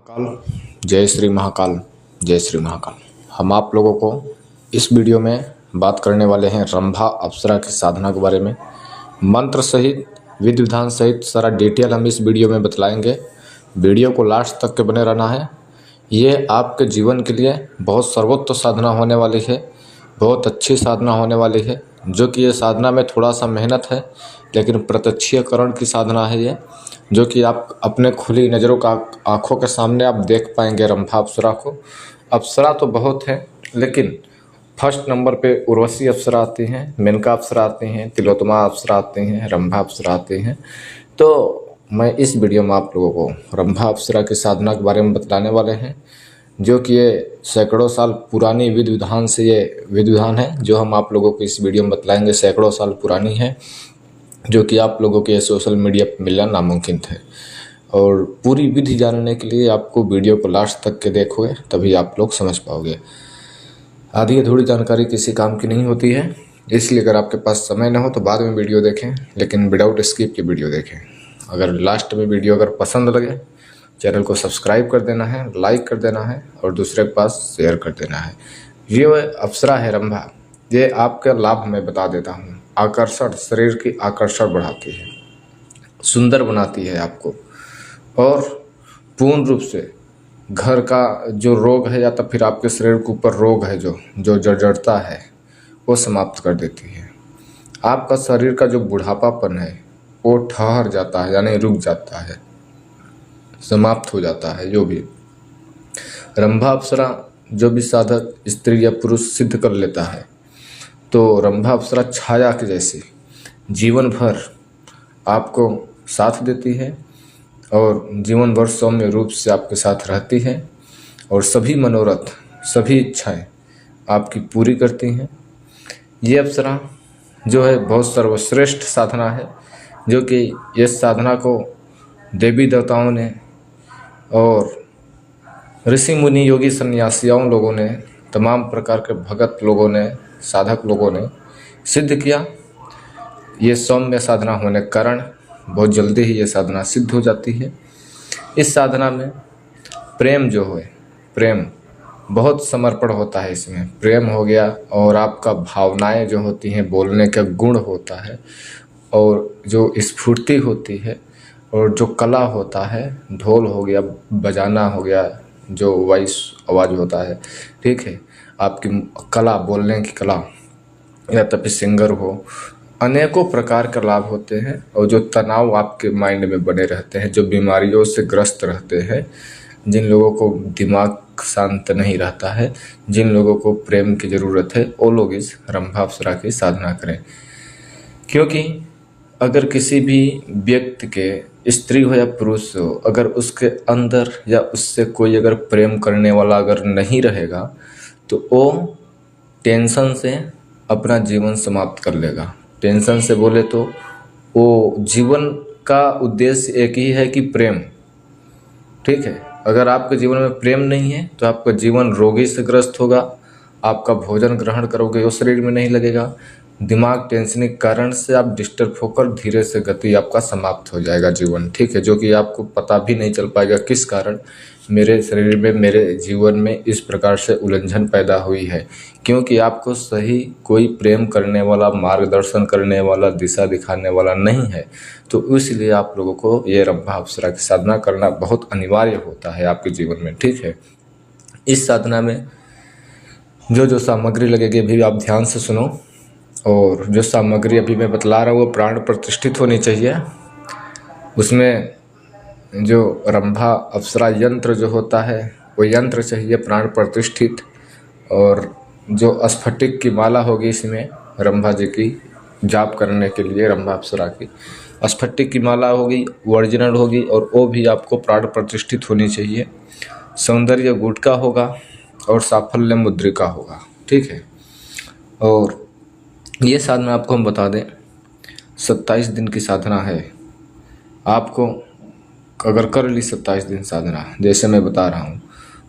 महाकाल, जय श्री महाकाल, जय श्री महाकाल। हम आप लोगों को इस वीडियो में बात करने वाले हैं रंभा अप्सरा की साधना के बारे में। मंत्र सहित विधि विधान सहित सारा डिटेल हम इस वीडियो में बतलाएंगे। वीडियो को लास्ट तक के बने रहना है। ये आपके जीवन के लिए बहुत सर्वोत्तम साधना होने वाली है, बहुत अच्छी साधना होने वाली है। जो कि ये साधना में थोड़ा सा मेहनत है, लेकिन प्रत्यक्षीकरण की साधना है ये, जो कि आप अपने खुली नज़रों का आँखों के सामने आप देख पाएंगे रंभा अप्सरा को। अप्सरा तो बहुत है, लेकिन फर्स्ट नंबर पे उर्वशी अप्सरा आती हैं, मेनका अप्सरा आती हैं, तिलोत्तमा अप्सरा आती हैं, रंभा अप्सरा आती हैं। तो मैं इस वीडियो में आप लोगों को रंभा अप्सरा की साधना के बारे में बतलाने वाले हैं, जो कि ये सैकड़ों साल पुरानी विधि विधान से ये विधि विधान है जो हम आप लोगों को इस वीडियो में बतलाएंगे। सैकड़ों साल पुरानी है, जो कि आप लोगों के सोशल मीडिया पर मिलना नामुमकिन है। और पूरी विधि जानने के लिए आपको वीडियो को लास्ट तक के देखोगे तभी आप लोग समझ पाओगे। आधी अधूरी जानकारी किसी काम की नहीं होती है, इसलिए अगर आपके पास समय ना हो तो बाद में वीडियो देखें, लेकिन विदाउट स्किप की वीडियो देखें। अगर लास्ट में वीडियो अगर पसंद लगे, चैनल को सब्सक्राइब कर देना है, लाइक कर देना है और दूसरे के पास शेयर कर देना है। ये अप्सरा है रंभा, ये आपका लाभ मैं बता देता हूँ। आकर्षण, शरीर की आकर्षण बढ़ाती है, सुंदर बनाती है आपको, और पूर्ण रूप से घर का जो रोग है या तो फिर आपके शरीर के ऊपर रोग है जो जर्जरता है, वो समाप्त कर देती है। आपका शरीर का जो बुढ़ापापन है वो ठहर जाता है, यानी रुक जाता है, समाप्त हो जाता है। जो भी रंभा अप्सरा जो भी साधक स्त्री या पुरुष सिद्ध कर लेता है, तो रंभा अप्सरा छाया के जैसे जीवन भर आपको साथ देती है और जीवन भर सौम्य रूप से आपके साथ रहती है और सभी मनोरथ, सभी इच्छाएं आपकी पूरी करती हैं। ये अप्सरा जो है बहुत सर्वश्रेष्ठ साधना है, जो कि इस साधना को देवी देवताओं ने और ऋषि मुनि योगी सन्यासियों लोगों ने, तमाम प्रकार के भगत लोगों ने, साधक लोगों ने सिद्ध किया। ये सौम्य साधना होने के कारण बहुत जल्दी ही ये साधना सिद्ध हो जाती है। इस साधना में प्रेम जो है, प्रेम बहुत समर्पण होता है। इसमें प्रेम हो गया और आपका भावनाएं जो होती हैं, बोलने का गुण होता है, और जो स्फूर्ति होती है, और जो कला होता है, ढोल हो गया, बजाना हो गया, जो वॉइस आवाज़ होता है, ठीक है, आपकी कला, बोलने की कला, या तो फिर सिंगर हो, अनेकों प्रकार के लाभ होते हैं। और जो तनाव आपके माइंड में बने रहते हैं, जो बीमारियों से ग्रस्त रहते हैं, जिन लोगों को दिमाग शांत नहीं रहता है, जिन लोगों को प्रेम की ज़रूरत है, वो लोग इस रंभा अप्सरा की साधना करें। क्योंकि अगर किसी भी व्यक्ति के, स्त्री हो या पुरुष हो, अगर उसके अंदर या उससे कोई अगर प्रेम करने वाला अगर नहीं रहेगा, तो वो टेंशन से अपना जीवन समाप्त कर लेगा। टेंशन से बोले तो वो जीवन का उद्देश्य एक ही है कि प्रेम, ठीक है। अगर आपके जीवन में प्रेम नहीं है तो आपका जीवन रोगी से ग्रस्त होगा। आपका भोजन ग्रहण करोगे वो शरीर में नहीं लगेगा। दिमाग टेंशन के कारण से आप डिस्टर्ब होकर धीरे से गति आपका समाप्त हो जाएगा जीवन, ठीक है। जो कि आपको पता भी नहीं चल पाएगा किस कारण मेरे शरीर में, मेरे जीवन में इस प्रकार से उलझन पैदा हुई है, क्योंकि आपको सही कोई प्रेम करने वाला, मार्गदर्शन करने वाला, दिशा दिखाने वाला नहीं है। तो इसलिए आप लोगों को ये रंभा अप्सरा की साधना करना बहुत अनिवार्य होता है आपके जीवन में, ठीक है। इस साधना में जो सामग्री लगेगी भी आप ध्यान से सुनो, और जो सामग्री अभी मैं बतला रहा हूँ वो प्राण प्रतिष्ठित होनी चाहिए। उसमें जो रंभा अप्सरा यंत्र जो होता है वो यंत्र चाहिए प्राण प्रतिष्ठित, और जो स्फटिक की माला होगी इसमें रंभा जी की जाप करने के लिए, रंभा अप्सरा की स्फटिक की माला होगी, ओरिजिनल होगी, और वो भी आपको प्राण प्रतिष्ठित होनी चाहिए। सौंदर्य गुटका होगा और साफल्य मुद्रिका होगा, ठीक है। और ये साधना आपको हम बता दें 27 दिन की साधना है। आपको अगर कर ली 27 दिन साधना जैसे मैं बता रहा हूँ,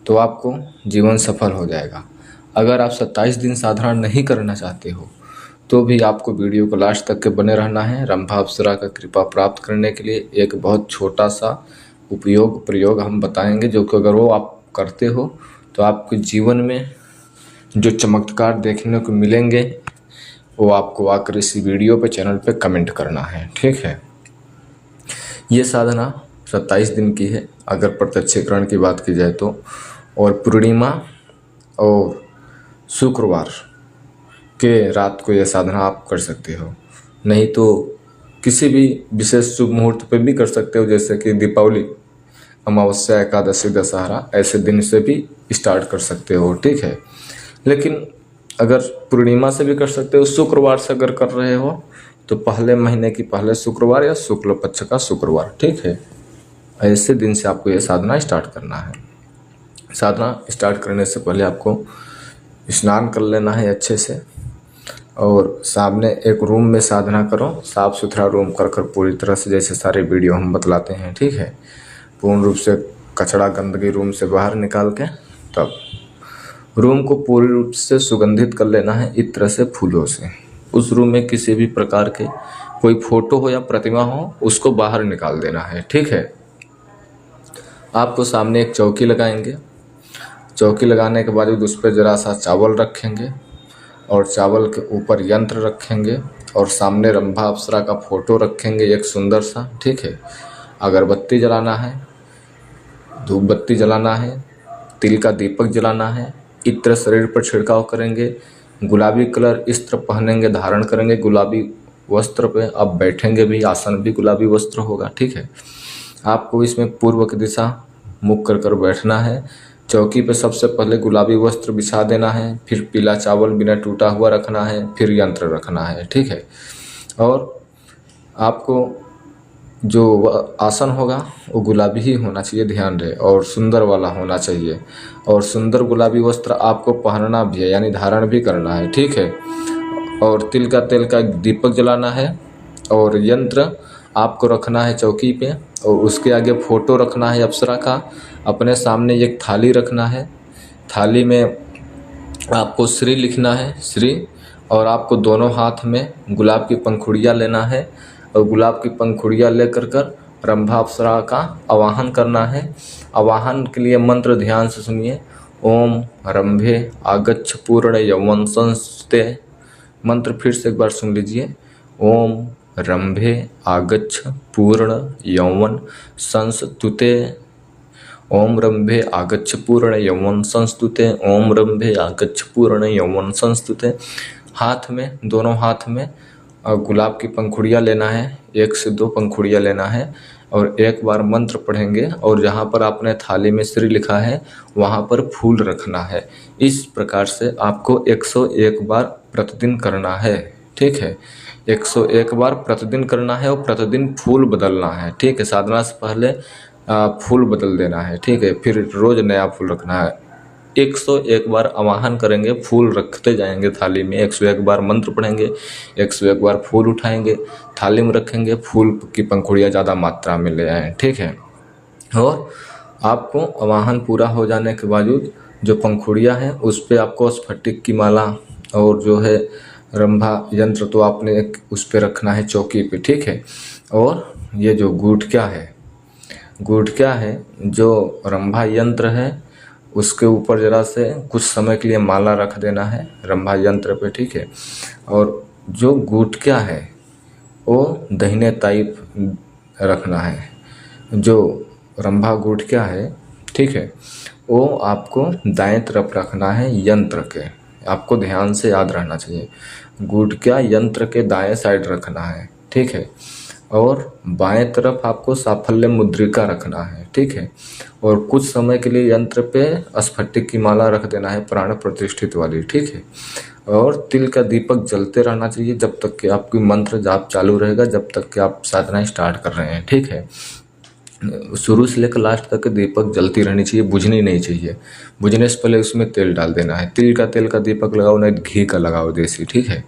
तो आपको जीवन सफल हो जाएगा। अगर आप 27 दिन साधना नहीं करना चाहते हो तो भी आपको वीडियो को लास्ट तक के बने रहना है। रंभा अप्सरा का कृपा प्राप्त करने के लिए एक बहुत छोटा सा उपयोग प्रयोग हम बताएंगे, जो कि अगर वो आप करते हो तो आपके जीवन में जो चमत्कार देखने को मिलेंगे वो आपको आकर इसी वीडियो पे चैनल पे कमेंट करना है। ठीक है। ये साधना 27 दिन की है अगर प्रत्यक्षीकरण की बात की जाए तो, और पूर्णिमा और शुक्रवार के रात को यह साधना आप कर सकते हो। नहीं तो किसी भी विशेष शुभ मुहूर्त पे भी कर सकते हो, जैसे कि दीपावली, अमावस्या, एकादशी, दशहरा, ऐसे दिन से भी स्टार्ट कर सकते हो। ठीक है। लेकिन अगर पूर्णिमा से भी कर सकते हो, शुक्रवार से अगर कर रहे हो तो पहले महीने की पहले शुक्रवार या शुक्ल पक्ष का शुक्रवार। ठीक है। ऐसे दिन से आपको यह साधना स्टार्ट करना है। साधना स्टार्ट करने से पहले आपको स्नान कर लेना है अच्छे से, और सामने एक रूम में साधना करो, साफ सुथरा रूम कर कर पूरी तरह से, जैसे सारे वीडियो हम बतलाते हैं। ठीक है। पूर्ण रूप से कचरा गंदगी रूम से बाहर निकाल के तब रूम को पूरी रूप से सुगंधित कर लेना है इत्र से, फूलों से। उस रूम में किसी भी प्रकार के कोई फोटो हो या प्रतिमा हो उसको बाहर निकाल देना है। ठीक है। आपको सामने एक चौकी लगाएंगे। चौकी लगाने के बाद उस पर जरा सा चावल रखेंगे और चावल के ऊपर यंत्र रखेंगे और सामने रंभा अप्सरा का फोटो रखेंगे एक सुंदर सा। ठीक है। अगरबत्ती जलाना है, धूप बत्ती जलाना है, तिल का दीपक जलाना है, इत्र शरीर पर छिड़काव करेंगे, गुलाबी कलर इत्र पहनेंगे, धारण करेंगे गुलाबी वस्त्र पे। अब बैठेंगे भी, आसन भी गुलाबी वस्त्र होगा। ठीक है। आपको इसमें पूर्व की दिशा मुख कर कर बैठना है। चौकी पे सबसे पहले गुलाबी वस्त्र बिछा देना है, फिर पीला चावल बिना टूटा हुआ रखना है, फिर यंत्र रखना है। ठीक है। और आपको जो आसन होगा वो गुलाबी ही होना चाहिए, ध्यान रहे, और सुंदर वाला होना चाहिए, और सुंदर गुलाबी वस्त्र आपको पहनना भी है, यानी धारण भी करना है। ठीक है। और तिल का दीपक जलाना है और यंत्र आपको रखना है चौकी पे, और उसके आगे फोटो रखना है अप्सरा का। अपने सामने एक थाली रखना है, थाली में आपको श्री लिखना है, श्री, और आपको दोनों हाथ में गुलाब की पंखुड़ियाँ लेना है और गुलाब की पंखुड़ियाँ लेकर कर रंभा अप्सरा का आवाहन करना है। आवाहन के लिए मंत्र ध्यान से सुनिए। ओम रंभे आगच्छ पूर्ण यौवन संस्ते। मंत्र फिर से एक बार सुन लीजिए। ओम रंभे आगच्छ पूर्ण यौवन संस्तुते। ओम रंभे आगच्छ पूर्ण यौवन संस्तुते। ओम रंभे आगच्छ पूर्ण यौवन संस्तुते। हाथ में, दोनों हाथ में गुलाब की पंखुड़ियाँ लेना है, 1 से 2 पंखुड़ियाँ लेना है, और एक बार मंत्र पढ़ेंगे और जहाँ पर आपने थाली में श्री लिखा है वहाँ पर फूल रखना है। इस प्रकार से आपको 101 बार प्रतिदिन करना है। ठीक है। 101 बार प्रतिदिन करना है और प्रतिदिन फूल बदलना है। ठीक है। साधना से पहले फूल बदल देना है। ठीक है। फिर रोज नया फूल रखना है। 101 बार आवाहन करेंगे, फूल रखते जाएंगे थाली में, 101 बार मंत्र पढ़ेंगे, 101 बार फूल उठाएंगे, थाली में रखेंगे, फूल की पंखुड़ियाँ ज़्यादा मात्रा में ले आएँ। ठीक है। और आपको आवाहन पूरा हो जाने के बावजूद जो पंखुड़ियाँ हैं उस पर आपको स्फटिक की माला और जो है रंभा यंत्र तो आपने एक उस पर रखना है चौकी पे। ठीक है। और ये जो गुटखा है, जो रंभा यंत्र है उसके ऊपर जरा से कुछ समय के लिए माला रख देना है रंभा यंत्र पे। ठीक है। और जो गुटखा है वो दाहिने तरफ रखना है। जो रंभा गुटखा है, ठीक है, वो आपको दाएं तरफ रखना है यंत्र के। आपको ध्यान से याद रहना चाहिए, गुटखा यंत्र के दाएं साइड रखना है। ठीक है। और बाएं तरफ आपको साफल्य मुद्रिका रखना है। ठीक है। और कुछ समय के लिए यंत्र पे स्फटिक की माला रख देना है प्राण प्रतिष्ठित वाली। ठीक है। और तिल का दीपक जलते रहना चाहिए जब तक कि आपकी मंत्र जाप चालू रहेगा, जब तक कि आप साधना स्टार्ट कर रहे हैं। ठीक है। शुरू से लेकर लास्ट तक दीपक जलती रहनी चाहिए, बुझनी नहीं चाहिए। बुझने से पहले उसमें तेल डाल देना है। तिल का दीपक लगाओ, नहीं घी का लगाओ देसी। ठीक है।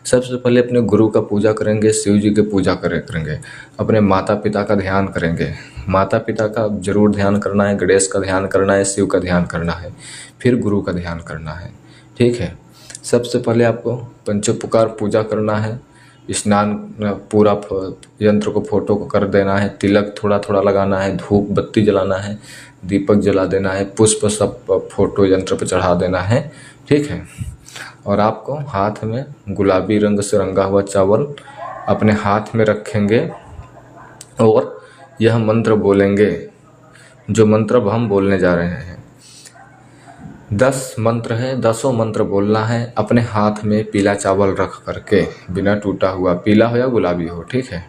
सबसे पहले अपने गुरु का पूजा करेंगे, शिव जी की पूजा करेंगे, अपने माता पिता का ध्यान करेंगे। माता पिता का जरूर ध्यान करना है, गणेश का ध्यान करना है, शिव का ध्यान करना है, फिर गुरु का ध्यान करना है। ठीक है। सबसे पहले आपको पंचोपकार पूजा करना है, स्नान पूरा यंत्र को फोटो को कर देना है, तिलक थोड़ा थोड़ा लगाना है, धूप बत्ती जलाना है, दीपक जला देना है, पुष्प सब फोटो यंत्र पर चढ़ा देना है। ठीक है। और आपको हाथ में गुलाबी रंग से रंगा हुआ चावल अपने हाथ में रखेंगे और यह मंत्र बोलेंगे, जो मंत्र अब हम बोलने जा रहे हैं। 10 मंत्र है, 10 मंत्र बोलना है अपने हाथ में पीला चावल रख करके, बिना टूटा हुआ, पीला हो या गुलाबी हो। ठीक है।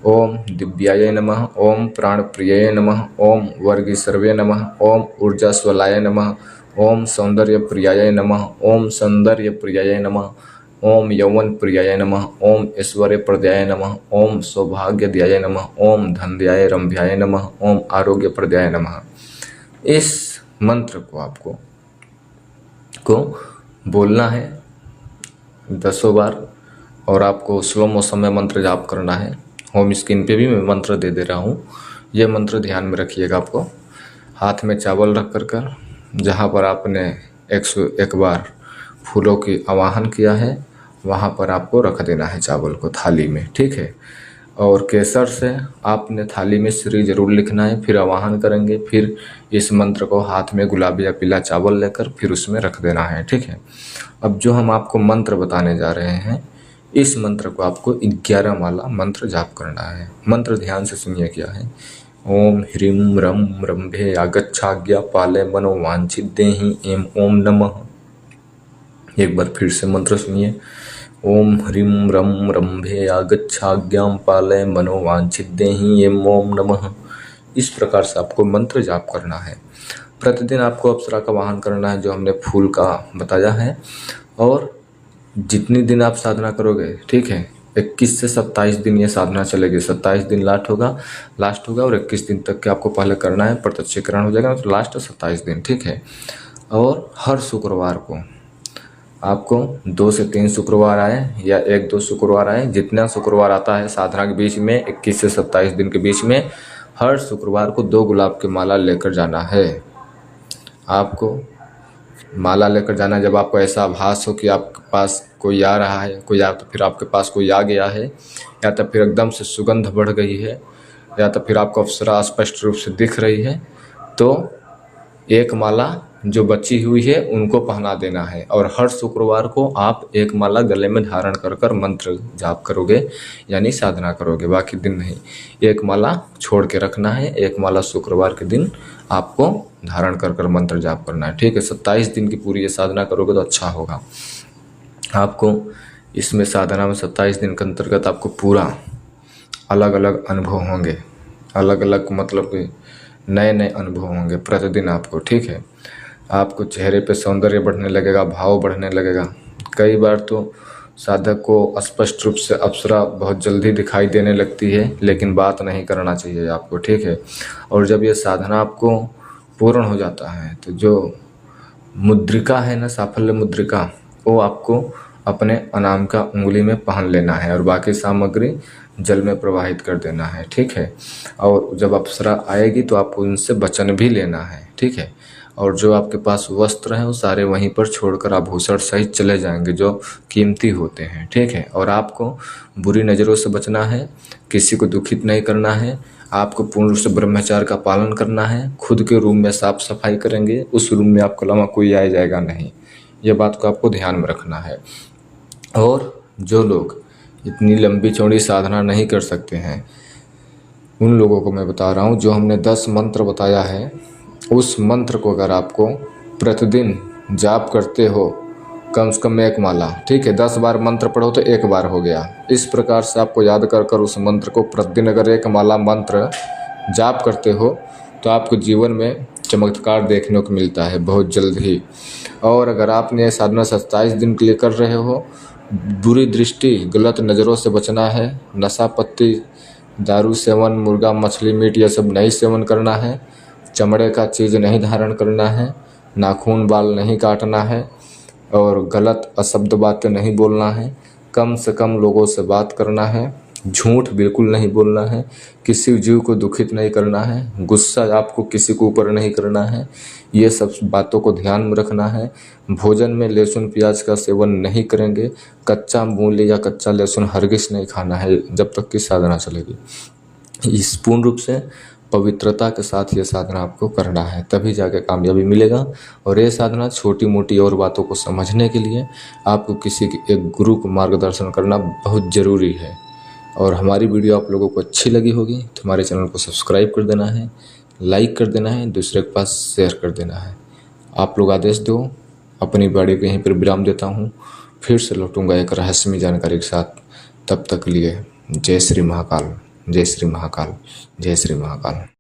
ओम दिव्याय नमः, ओम प्राण प्रियाय नमः, ओम वर्गी सर्वे नमः, ओम ऊर्जा स्वलाय नमः, ओम सौंदर्य प्रियाय नमः, ओम सौंदर्य प्रियाय नमः, ओम यौवन प्रियाय नमः, ओम ऐश्वर्य प्रदाय नमः, ओम सौभाग्य दयाय नमः, ओम धनदयाय रंभ्याय नमः, ओम आरोग्य प्रदाय नमः। इस मंत्र को आपको बोलना है 10 बार और आपको स्लो मोशन में मंत्र जाप करना है। होम स्क्रीन पे भी मैं मंत्र दे दे रहा हूँ, ये मंत्र ध्यान में रखिएगा। आपको हाथ में चावल रख कर जहाँ पर आपने 101 बार फूलों की आवाहन किया है वहाँ पर आपको रख देना है चावल को थाली में। ठीक है। और केसर से आपने थाली में श्री जरूर लिखना है, फिर आवाहन करेंगे, फिर इस मंत्र को हाथ में गुलाबी या पीला चावल लेकर फिर उसमें रख देना है। ठीक है। अब जो हम आपको मंत्र बताने जा रहे हैं, इस मंत्र को आपको 11 माला मंत्र जाप करना है। मंत्र ध्यान से सुनिए क्या है। ओम ह्रीं रं रंभे आगच्छाज्ञा पाले मनो वांछित देहि एम ओम नमः। एक बार फिर से मंत्र सुनिए। ओम ह्रीं रं रंभे आगच्छाज्ञां पालय मनो वांछित देहि एम ओम नमः। इस प्रकार से आपको मंत्र जाप करना है। प्रतिदिन आपको अप्सरा का वाहन करना है, जो हमने फूल का बताया है। और जितनी दिन आप साधना करोगे, ठीक है, 21 से 27 दिन ये साधना चलेगी। 27 दिन लास्ट होगा और 21 दिन तक के आपको पहले करना है, प्रत्यक्षीकरण हो जाएगा, तो लास्ट 27 दिन। ठीक है। और हर शुक्रवार को आपको 2 से 3 शुक्रवार आए या 1-2 शुक्रवार आए, जितना शुक्रवार आता है साधना के बीच में 21 से 27 दिन के बीच में, हर शुक्रवार को 2 गुलाब की माला लेकर जाना है। आपको माला लेकर जाना है जब आपको ऐसा आभास हो कि आपके पास कोई आ रहा है, कोई या तो फिर आपके पास कोई आ गया है, या तो फिर एकदम से सुगंध बढ़ गई है, या तो फिर आपको अप्सरा स्पष्ट रूप से दिख रही है, तो एक माला जो बची हुई है उनको पहना देना है। और हर शुक्रवार को आप एक माला गले में धारण कर कर मंत्र जाप करोगे, यानी साधना करोगे, बाकी दिन नहीं। एक माला छोड़ के रखना है, एक माला शुक्रवार के दिन आपको धारण कर कर मंत्र जाप करना है। ठीक है। 27 दिन की पूरी ये साधना करोगे तो अच्छा होगा। आपको इसमें साधना में 27 दिन के अंतर्गत आपको पूरा अलग अलग अनुभव होंगे, अलग अलग मतलब कि नए नए अनुभव होंगे प्रतिदिन आपको। ठीक है। आपको चेहरे पे सौंदर्य बढ़ने लगेगा, भाव बढ़ने लगेगा। कई बार तो साधक को स्पष्ट रूप से अप्सरा बहुत जल्दी दिखाई देने लगती है, लेकिन बात नहीं करना चाहिए आपको। ठीक है। और जब ये साधना आपको पूर्ण हो जाता है तो जो मुद्रिका है ना, साफल्य मुद्रिका, वो आपको अपने अनामिका उंगली में पहन लेना है और बाकी सामग्री जल में प्रवाहित कर देना है। ठीक है। और जब अप्सरा आएगी तो आपको उनसे वचन भी लेना है। ठीक है। और जो आपके पास वस्त्र हैं वो सारे वहीं पर छोड़कर आभूषण सहित चले जाएंगे जो कीमती होते हैं। ठीक है। और आपको बुरी नज़रों से बचना है, किसी को दुखित नहीं करना है, आपको पूर्ण रूप से ब्रह्मचार्य का पालन करना है। खुद के रूम में साफ सफाई करेंगे, उस रूम में आपको अलावा कोई आ जाएगा नहीं। ये बात को आपको ध्यान में रखना है। और जो लोग इतनी लंबी चौड़ी साधना नहीं कर सकते हैं, उन लोगों को मैं बता रहा हूँ, जो हमने 10 मंत्र बताया है, उस मंत्र को अगर आपको प्रतिदिन जाप करते हो, कम से कम 1 माला, ठीक है, 10 बार मंत्र पढ़ो तो 1 बार हो गया। इस प्रकार से आपको याद कर कर उस मंत्र को प्रतिदिन अगर 1 माला मंत्र जाप करते हो तो आपको जीवन में चमत्कार देखने को मिलता है बहुत जल्द ही। और अगर आपने साधना 27 दिन के लिए कर रहे हो, बुरी दृष्टि, गलत नज़रों से बचना है, नशा पत्ती, दारू सेवन, मुर्गा मछली मीट ये सब नहीं सेवन करना है, चमड़े का चीज़ नहीं धारण करना है, नाखून बाल नहीं काटना है, और गलत अशब्द बातें नहीं बोलना है, कम से कम लोगों से बात करना है, झूठ बिल्कुल नहीं बोलना है, किसी जीव को दुखित नहीं करना है, गुस्सा आपको किसी के ऊपर नहीं करना है, ये सब बातों को ध्यान में रखना है। भोजन में लहसुन प्याज का सेवन नहीं करेंगे, कच्चा मूली या कच्चा लहसुन हरगिज नहीं खाना है जब तक कि साधना चलेगी। इस पूर्ण रूप से पवित्रता के साथ ये साधना आपको करना है, तभी जाके कामयाबी मिलेगा। और ये साधना छोटी मोटी और बातों को समझने के लिए आपको किसी एक गुरु को मार्गदर्शन करना बहुत ज़रूरी है। और हमारी वीडियो आप लोगों को अच्छी लगी होगी तो हमारे चैनल को सब्सक्राइब कर देना है, लाइक कर देना है, दूसरे के पास शेयर कर देना है। आप लोग आदेश दो। अपनी वीडियो को यहीं पर विराम देता हूँ, फिर से लौटूंगा एक रहस्यमय जानकारी के साथ। तब तक के लिए जय श्री महाकाल, जय श्री महाकाल, जय श्री महाकाल।